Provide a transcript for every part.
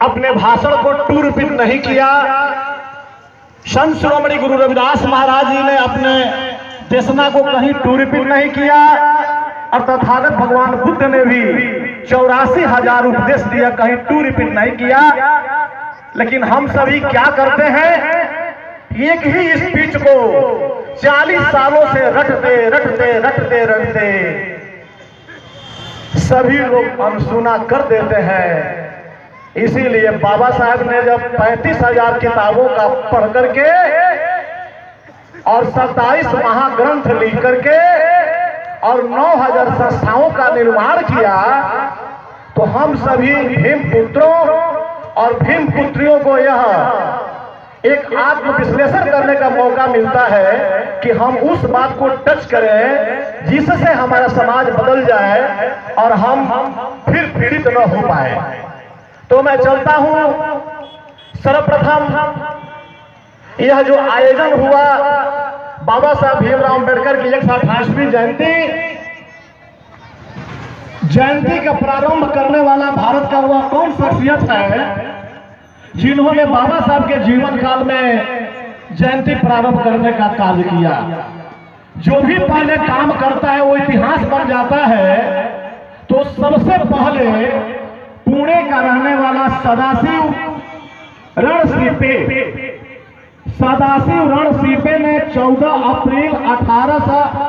अपने भाषण को टू रिपीट नहीं किया। संत शिरोमणि गुरु रविदास महाराज जी ने अपने देशना को कहीं टू रिपीट नहीं किया और तथागत भगवान बुद्ध ने भी 84,000 उपदेश दिया, कहीं टू रिपीट नहीं किया। लेकिन हम सभी क्या करते हैं, एक ही स्पीच को 40 सालों से रटते सभी लोग अनसुना कर देते हैं। इसीलिए बाबा साहब ने जब 35,000 किताबों का पढ़ करके और 27 महाग्रंथ लिख करके और 9,000 संस्थाओं का निर्माण किया, तो हम सभी भीम पुत्रों और भीम पुत्रियों को यह एक आत्मविश्लेषण करने का मौका मिलता है कि हम उस बात को टच करें जिससे हमारा समाज बदल जाए और हम फिर पीड़ित न हो पाए। तो मैं चलता हूं। सर्वप्रथम यह जो आयोजन हुआ बाबा साहब भीमराव अंबेडकर की 128वीं जयंती का प्रारंभ करने वाला भारत का वह कौन शख्सियत है जिन्होंने बाबा साहब के जीवन काल में जयंती प्रारंभ करने का कार्य किया। जो भी पहले काम करता है वो इतिहास बन जाता है। तो सबसे पहले पुणे का रहने वाला सदाशिव रणसीपे ने 14 अप्रैल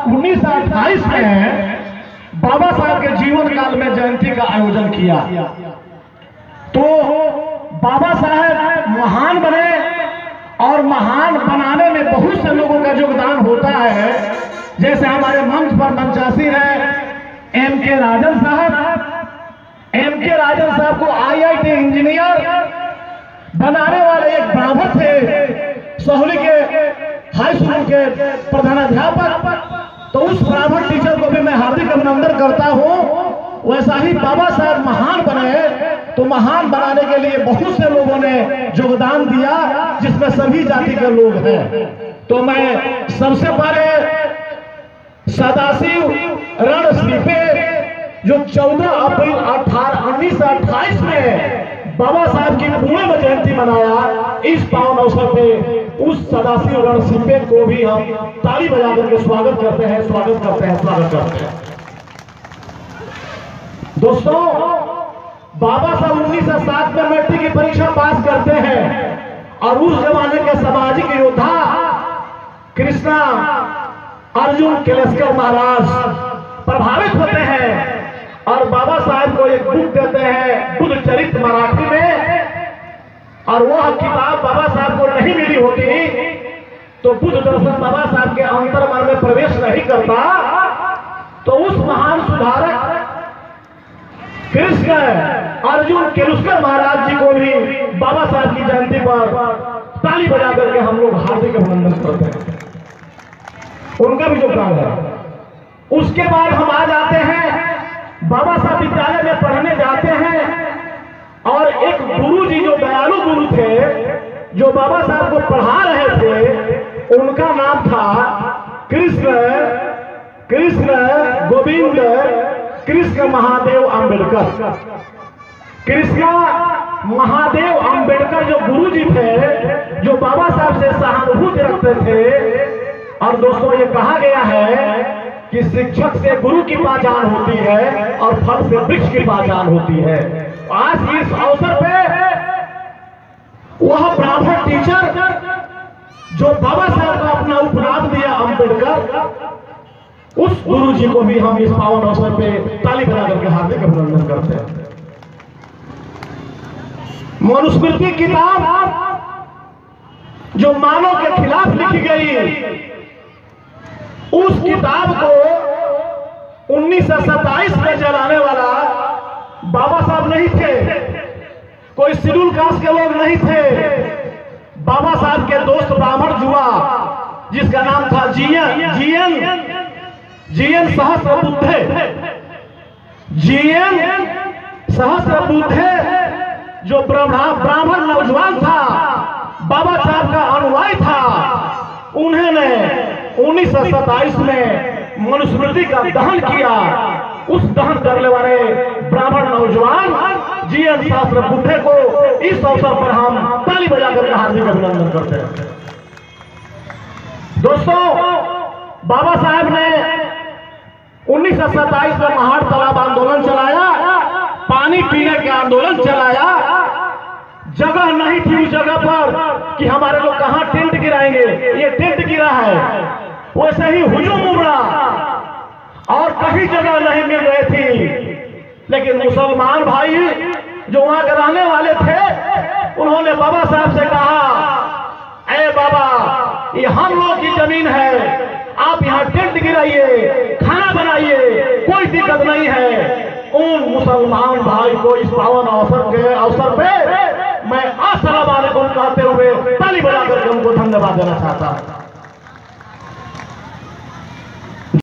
1928 में बाबा साहब के जीवन काल में जयंती का आयोजन किया। तो बाबा साहब महान बने और महान बनाने में बहुत से लोगों का योगदान होता है। जैसे हमारे मंच पर मंचासीन है M.K. राजन साहब। M.K. राजन साहब को IIT इंजीनियर बनाने वाले एक ब्राह्मण थे, सोहली के हाई स्कूल के प्रधानाध्यापक। तो उस ब्राह्मण टीचर को भी मैं हार्दिक अभिनंदन करता हूं। वैसा ही बाबा साहब महान बने, तो महान बनाने के लिए बहुत से लोगों ने योगदान दिया, जिसमें सभी जाति के लोग हैं। तो मैं सबसे पहले सदाशिव रणसीपे जो 14 अप्रैल 1928 में बाबा साहब की पुणे में जयंती मनाया, इस पावन अवसर पे उस सदाशिव रणसीपे को भी हम ताली बजा करके स्वागत करते हैं। दोस्तों, बाबा साहब 1907 में मैट्रिक की परीक्षा पास करते हैं और उस जमाने के सामाजिक योद्धा कृष्णा अर्जुन केलेस्कर महाराज प्रभावित होते हैं और बाबा साहब को एक बुक देते हैं बुद्ध चरित्र मराठी में। और वह किताब बाबा साहब को नहीं मिली होती तो बुद्ध दर्शन बाबा साहब के अंतर्मन में प्रवेश नहीं करता। तो उस महान सुधारक कृष्ण अर्जुन केलुस्कर महाराज जी को भी बाबा साहब की जयंती पर ताली बजा करके हम लोग हार्दिक अभिनंदन करते हैं। उनका भी योगदान है। उसके बाद हम आ जाते हैं बाबा साहब विद्यालय में पढ़ने जाते हैं और एक गुरु जी जो दयालु गुरु थे, जो बाबा साहब को पढ़ा रहे थे, उनका नाम था कृष्ण गोविंद कृष्ण महादेव अंबेडकर। कृष्ण महादेव अंबेडकर जो गुरु जी थे, जो बाबा साहब से सहानुभूति रखते थे। और दोस्तों, ये कहा गया है कि शिक्षक से गुरु की पहचान होती है और फल से वृक्ष की पहचान होती है। आज इस अवसर पे वह ब्राह्मण टीचर जो बाबा साहब का अपना उपनाम दिया अंबेडकर, उस गुरु जी को भी हम इस पावन अवसर पे ताली बजा करके हार्दिक अभिनंदन करते हैं। मनुस्मृति किताब जो मानव के खिलाफ लिखी गई, उस किताब को 1927 में जलाने वाला बाबा साहब नहीं थे, कोई शेड्यूल कास्ट के लोग नहीं थे। बाबा साहब के दोस्त ब्राह्मण जुआ, जिसका नाम था जीएन सहस्त्रबुद्धे, जो ब्राह्मण नौजवान था, बाबा साहब का अनुयायी था। उन्होंने 1927 में मनुस्मृति का दहन किया। उस दहन करने वाले ब्राह्मण नौजवान जीएन शास्त्री बुड्ढे को इस अवसर पर हम ताली बजाकर हार्दिक अभिनंदन करते हैं। दोस्तों, बाबा साहब ने 1927 में महाड़ तालाब आंदोलन चलाया, पानी पीने के आंदोलन चलाया। जगह नहीं थी उस जगह पर कि हमारे लोग कहां टेंट गिराएंगे, ये टेंट गिरा है। वैसे ही हुजूम उमड़ा और कहीं जगह नहीं मिल रही थी, लेकिन मुसलमान भाई जो वहां के रहने वाले थे, उन्होंने बाबा साहब से कहा, ए बाबा, ये हम लोग की जमीन है, आप यहाँ टेंट गिराइए, खाना बनाइए, कोई दिक्कत नहीं है। उन मुसलमान भाई को इस पावन अवसर पे मैं अस्सलाम वालेकुम कहते हुए ताली बजाकर उनको धन्यवाद देना चाहता हूं।